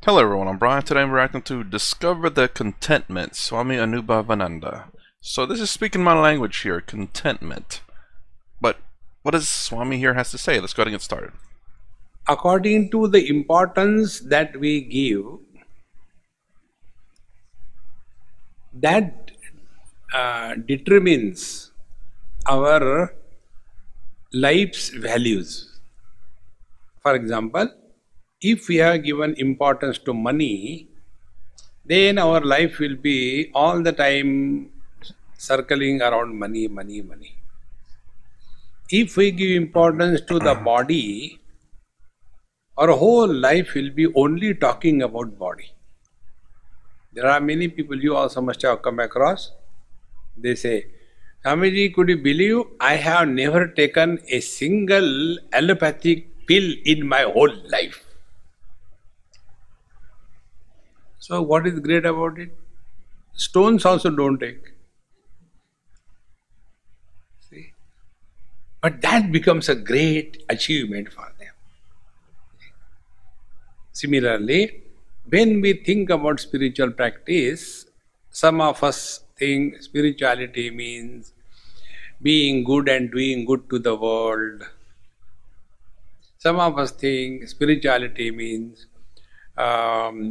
Hello everyone, I'm Brian. Today I'm reacting to Discover the Contentment, Swami Anubhavananda. So this is speaking my language here, contentment. But what does Swami here has to say? Let's go ahead and get started. According to the importance that we give, that determines our life's values. For example, if we have given importance to money, then our life will be all the time circling around money, money, money. If we give importance to the body, our whole life will be only talking about body. There are many people you also must have come across. They say, Swamiji, could you believe I have never taken a single allopathic pill in my whole life? So what is great about it? Stones also don't take. See? But that becomes a great achievement for them. Similarly, when we think about spiritual practice, some of us think spirituality means being good and doing good to the world. Some of us think spirituality means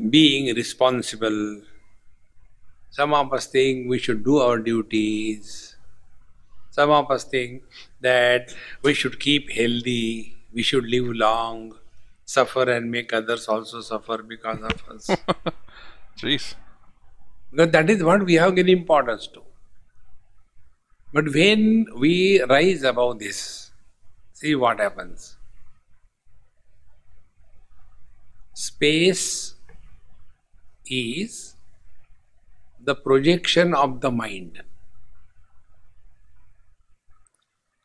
being responsible. Some of us think we should do our duties. Some of us think that we should keep healthy, we should live long, suffer and make others also suffer because of us. Jeez. Because that is what we have given importance to. But when we rise above this, see what happens. Space is the projection of the mind.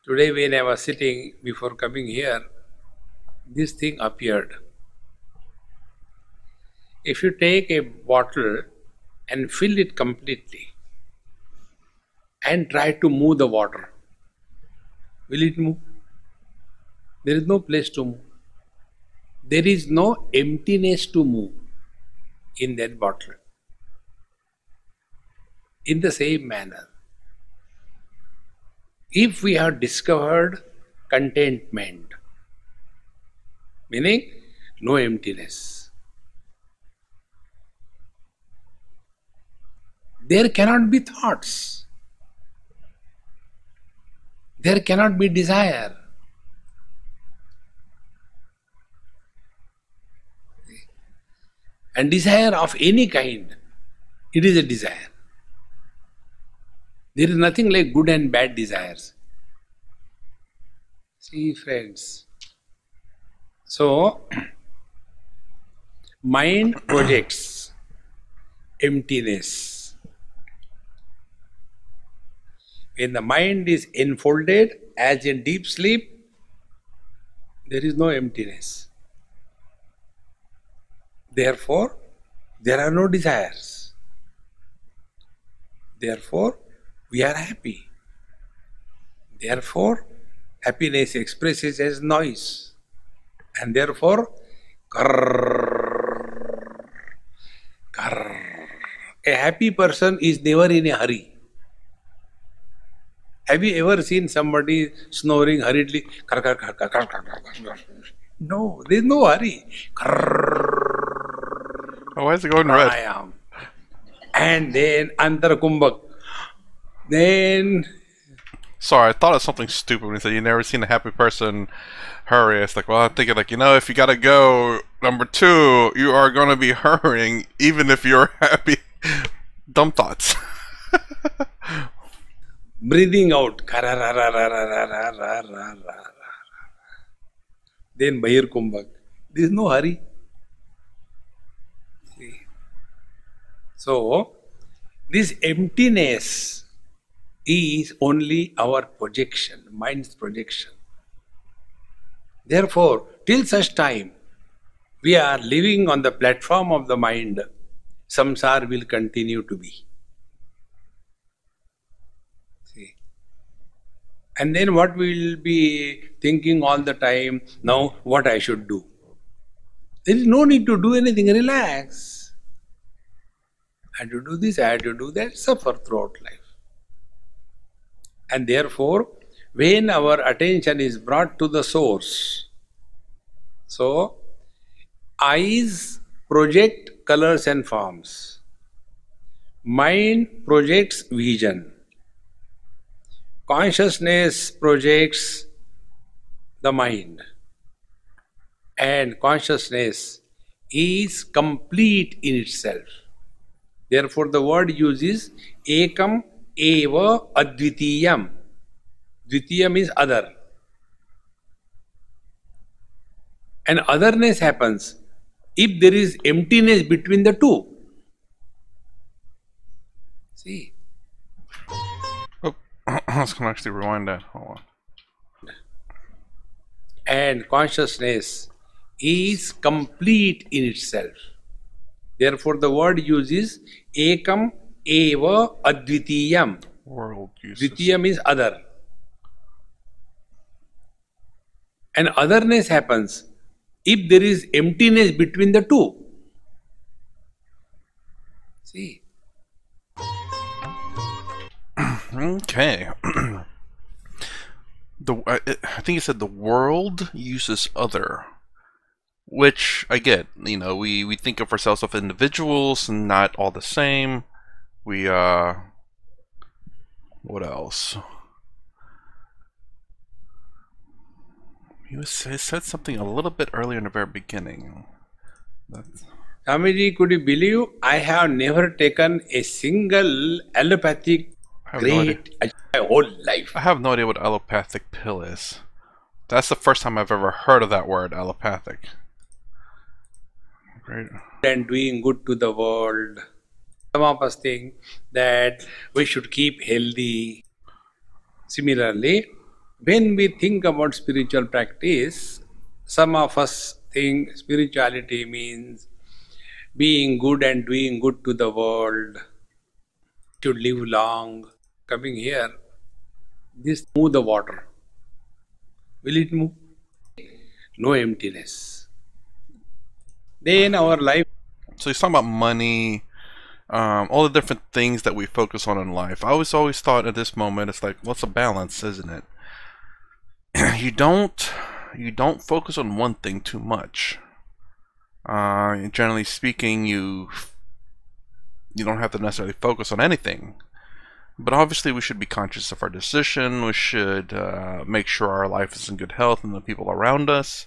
Today when I was sitting before coming here, this thing appeared. If you take a bottle and fill it completely and try to move the water, will it move? There is no place to move. There is no emptiness to move in that bottle. In the same manner, if we have discovered contentment, meaning no emptiness, there cannot be thoughts, there cannot be desire. And desire of any kind, it is a desire. There is nothing like good and bad desires. See, friends. So, mind projects emptiness. When the mind is enfolded as in deep sleep, there is no emptiness. Therefore, there are no desires. Therefore, we are happy. Therefore, happiness expresses as noise. And therefore, grrr, grrr. A happy person is never in a hurry. Have you ever seen somebody snoring hurriedly? No, there is no hurry. Oh, why is it going red? Pranayam. And then Antarakumbhak. Then Sorry, I thought of something stupid when you said you never seen a happy person hurry. It's like, well, I'm thinking like, if you gotta go number 2, you are gonna be hurrying even if you're happy. Dumb thoughts. breathing out. Then Bahir Kumbhak. There is no hurry. See? So, this emptiness is only our projection, mind's projection. Therefore, till such time we are living on the platform of the mind, samsara will continue to be. See? And then what we will be thinking all the time, now what I should do? There is no need to do anything, relax. I have to do this, I have to do that, suffer throughout life. And therefore, when our attention is brought to the source, so eyes project colors and forms, mind projects vision, consciousness projects the mind, and consciousness is complete in itself. Therefore, the word uses ekam eva advitiyam. Dvitiyam is other. And otherness happens if there is emptiness between the two. See? Oh, I was going to actually rewind that. Hold on. And consciousness is complete in itself. Therefore, the word uses ekam eva advitiyam. World uses. Dvitiyam is other. And otherness happens if there is emptiness between the two. See? Okay. I think you said the world uses other, which I get. You know, we think of ourselves as individuals and not all the same. We what else? He said something a little bit earlier in the very beginning. Swamiji, could you believe I have never taken a single allopathic great in my whole life? I have no idea what allopathic pill is. That's the first time I've ever heard of that word, allopathic. Great. And doing good to the world. Some of us think that we should keep healthy. Similarly, when we think about spiritual practice, some of us think spirituality means being good and doing good to the world, should live long. Coming here, this move the water. Will it move? No emptiness. Then our life. So he's talking about money, all the different things that we focus on in life. I always thought at this moment, it's like, what's a balance, isn't it? You don't focus on one thing too much. Generally speaking, you don't have to necessarily focus on anything. But obviously we should be conscious of our decision. We should make sure our life is in good health and the people around us.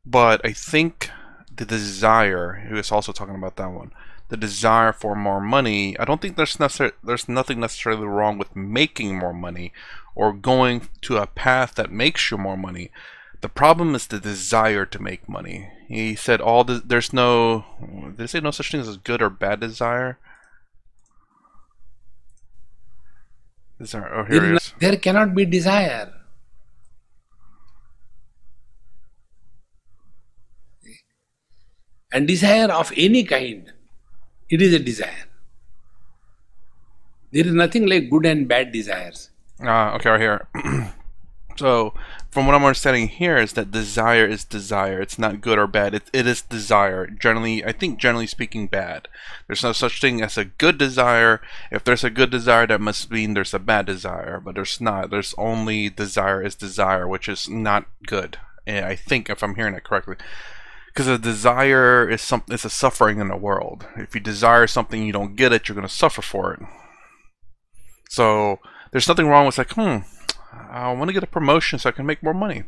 But I think the desire, he was also talking about that one, the desire for more money, I don't think there's nothing necessarily wrong with making more money or going to a path that makes you more money. The problem is the desire to make money. He said there's no, did he say no such thing as good or bad desire? Desire, oh, here it is. There cannot be desire. And desire of any kind, it is a desire. There is nothing like good and bad desires. Okay, right here. So, from what I'm understanding here is that desire is desire. It's not good or bad. It is desire. I think generally speaking, bad. There's no such thing as a good desire. If there's a good desire, that must mean there's a bad desire. But there's not. There's only desire is desire, which is not good. And I think, if I'm hearing it correctly. Because a desire is it's a suffering in the world. If you desire something, you don't get it, you're going to suffer for it. So, there's nothing wrong with like, I want to get a promotion so I can make more money.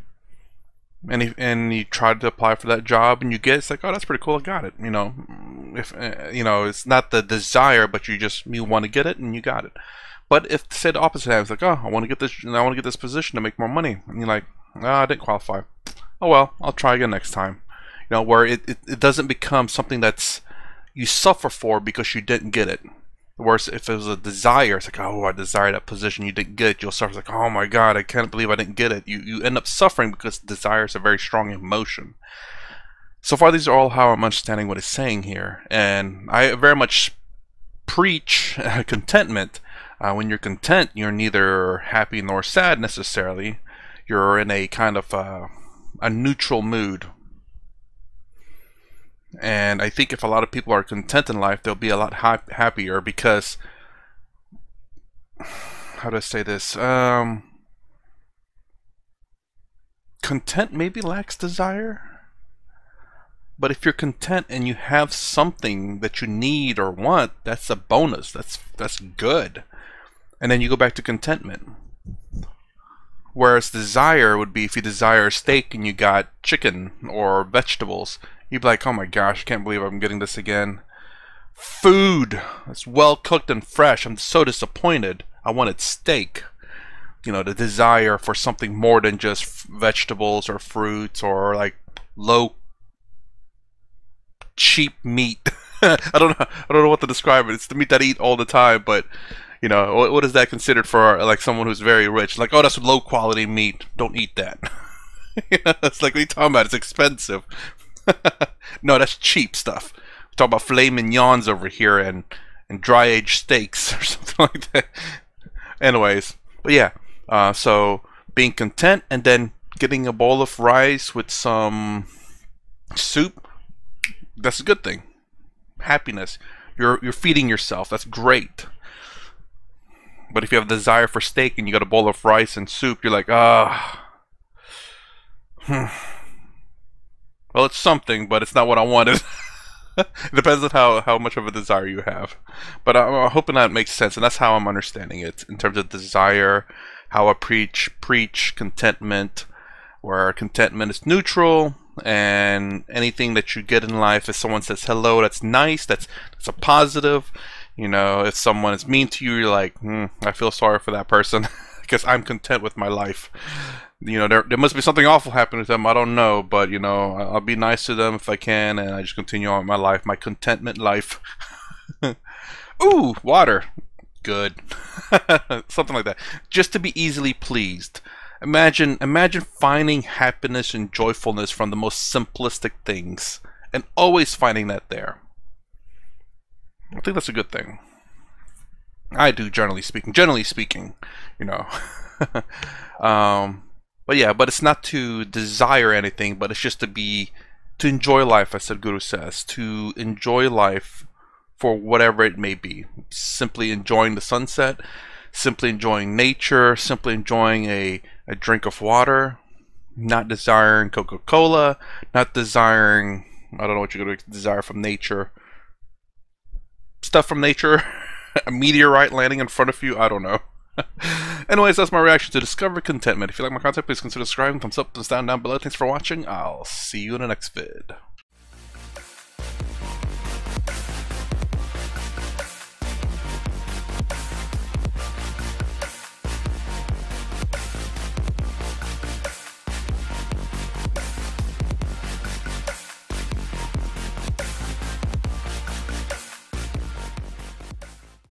And you try to apply for that job and you get it, it's like, oh, that's pretty cool, I got it. You know, if it's not the desire, but you want to get it and you got it. But if say the opposite happens, like, oh, I want to get this position to make more money, and you're like, oh, I didn't qualify. Oh well, I'll try again next time. You know, where it doesn't become something that's you suffer for because you didn't get it. Whereas if it was a desire, it's like, oh, I desire that position, you didn't get it, you'll suffer. It's like, oh my God, I can't believe I didn't get it. You end up suffering because desire is a very strong emotion. So far, these are all how I'm understanding what he's saying here. And I very much preach contentment. When you're content, you're neither happy nor sad necessarily. you're in a kind of a neutral mood. And I think if a lot of people are content in life, they'll be a lot happier because, how do I say this? Content maybe lacks desire. But if you're content and you have something that you need or want, that's a bonus. That's good. And then you go back to contentment. Whereas desire would be if you desire steak and you got chicken or vegetables. You'd be like, oh my gosh, I can't believe I'm getting this again. Food that's well cooked and fresh. I'm so disappointed. I wanted steak. You know, the desire for something more than just vegetables or fruits or like low cheap meat. I don't know what to describe it. It's the meat that I eat all the time, but you know, what is that considered for like someone who's very rich? Like, oh, that's low quality meat. Don't eat that. You know, it's like, what are you talking about? It's expensive. No, that's cheap stuff. We're talking about filet mignons over here and dry aged steaks or something like that. Anyways, but yeah, so being content and then getting a bowl of rice with some soup, that's a good thing. Happiness. You're feeding yourself. That's great. But if you have a desire for steak and you got a bowl of rice and soup, you're like, well, it's something, but it's not what I wanted. It depends on how much of a desire you have. But I'm hoping that makes sense, and that's how I'm understanding it in terms of desire, how I preach contentment, where contentment is neutral, and anything that you get in life, if someone says hello, that's nice, that's a positive. You know, if someone is mean to you, you're like, I feel sorry for that person because I'm content with my life. You know, there must be something awful happening to them. I don't know, but you know, I'll be nice to them if I can, and I just continue on with my life, my contentment life. Ooh, water. Good. Something like that. Just to be easily pleased. Imagine finding happiness and joyfulness from the most simplistic things, and always finding that there. I think that's a good thing. I do, generally speaking. Generally speaking, you know. But yeah, but it's not to desire anything, but it's just to enjoy life, as Sadhguru says, to enjoy life for whatever it may be. Simply enjoying the sunset, simply enjoying nature, simply enjoying a drink of water, not desiring Coca-Cola, not desiring, I don't know what you're going to desire from nature. Stuff from nature, a meteorite landing in front of you, I don't know. Anyways, that's my reaction to Discover Contentment. If you like my content, please consider subscribing, thumbs up, thumbs down below. Thanks for watching. I'll see you in the next vid.